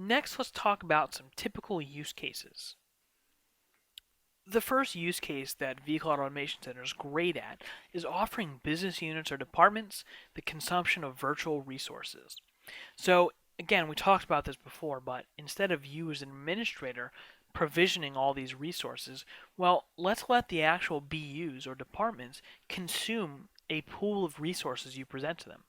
Next, let's talk about some typical use cases. The first use case that vCloud Automation Center is great at is offering business units or departments the consumption of virtual resources. So, again, we talked about this before, but instead of you as an administrator provisioning all these resources, well, let's let the actual BUs or departments consume a pool of resources you present to them.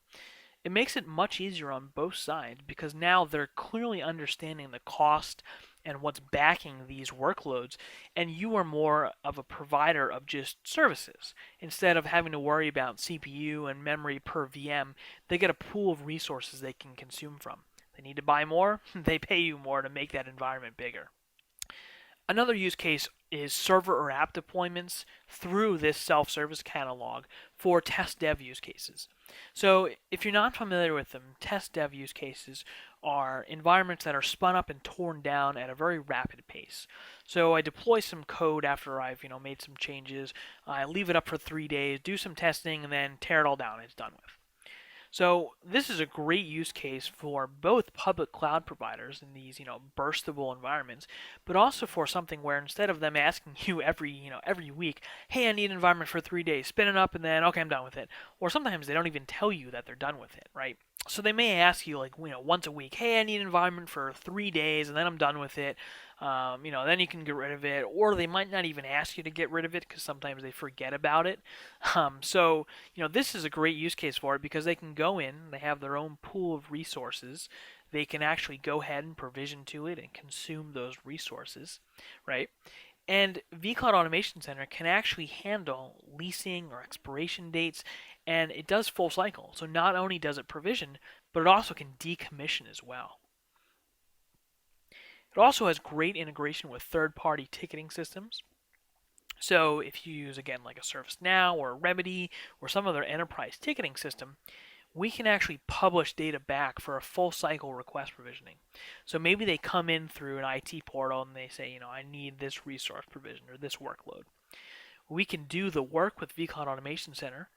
It makes it much easier on both sides because now they're clearly understanding the cost and what's backing these workloads, and you are more of a provider of just services. Instead of having to worry about CPU and memory per VM, they get a pool of resources they can consume from. They need to buy more, they pay you more to make that environment bigger. Another use case is server or app deployments through this self-service catalog for test dev use cases. So if you're not familiar with them, test dev use cases are environments that are spun up and torn down at a very rapid pace. So I deploy some code after I've made some changes. I leave it up for 3 days, do some testing, and then tear it all down. It's done with. So this is a great use case for both public cloud providers in these, burstable environments, but also for something where instead of them asking you every week, hey, I need an environment for 3 days, spin it up, and then okay, I'm done with it. Or sometimes they don't even tell you that they're done with it, right? So they may ask you like, once a week, hey, I need an environment for 3 days, and then I'm done with it. Then you can get rid of it, or they might not even ask you to get rid of it because sometimes they forget about it. This is a great use case for it because they can go in, they have their own pool of resources. They can actually go ahead and provision to it and consume those resources, right? And vCloud Automation Center can actually handle leasing or expiration dates, and it does full cycle. So not only does it provision, but it also can decommission as well. It also has great integration with third-party ticketing systems. So if you use, again, like a ServiceNow or a Remedy or some other enterprise ticketing system, we can actually publish data back for a full cycle request provisioning. So maybe they come in through an IT portal and they say, I need this resource provision or this workload. We can do the work with vCloud Automation Center,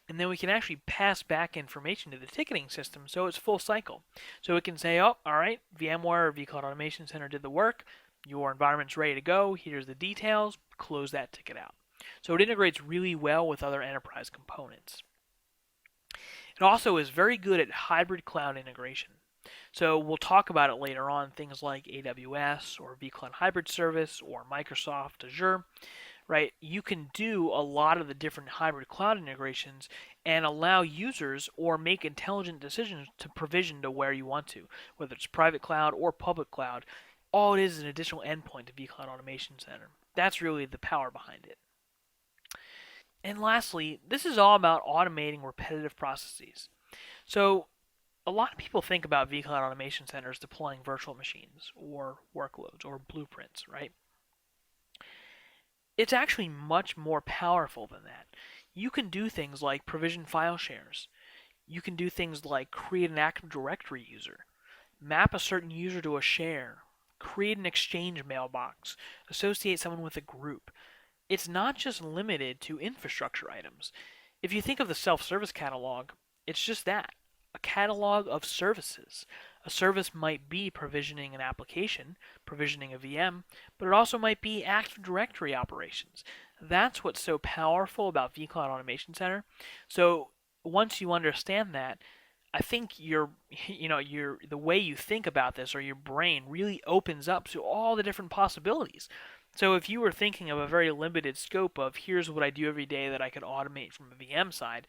and then we can actually pass back information to the ticketing system so it's full cycle. So it can say, oh, all right, VMware or vCloud Automation Center did the work, your environment's ready to go, here's the details, close that ticket out. So it integrates really well with other enterprise components. It also is very good at hybrid cloud integration. So we'll talk about it later on, things like AWS or vCloud Hybrid Service or Microsoft Azure, right? You can do a lot of the different hybrid cloud integrations and allow users or make intelligent decisions to provision to where you want to, whether it's private cloud or public cloud. All it is an additional endpoint to vCloud Automation Center. That's really the power behind it. And lastly, this is all about automating repetitive processes. So a lot of people think about vCloud Automation Centers deploying virtual machines or workloads or blueprints, right? It's actually much more powerful than that. You can do things like provision file shares. You can do things like create an Active Directory user, map a certain user to a share, create an Exchange mailbox, associate someone with a group. It's not just limited to infrastructure items. If you think of the self-service catalog, it's just that, a catalog of services. A service might be provisioning an application, provisioning a VM, but it also might be Active Directory operations. That's what's so powerful about vCloud Automation Center. So once you understand that, I think the way you think about this or your brain really opens up to all the different possibilities. So if you were thinking of a very limited scope of here's what I do every day that I could automate from a VM side,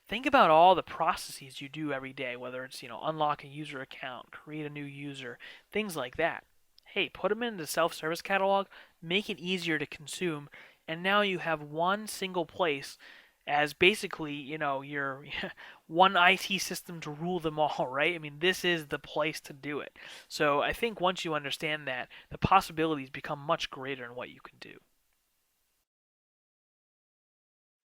think about all the processes you do every day, whether it's, unlock a user account, create a new user, things like that. Hey, put them in the self-service catalog, make it easier to consume, and now you have one single place as basically, your one IT system to rule them all, right? I mean, this is the place to do it. So I think once you understand that, the possibilities become much greater in what you can do.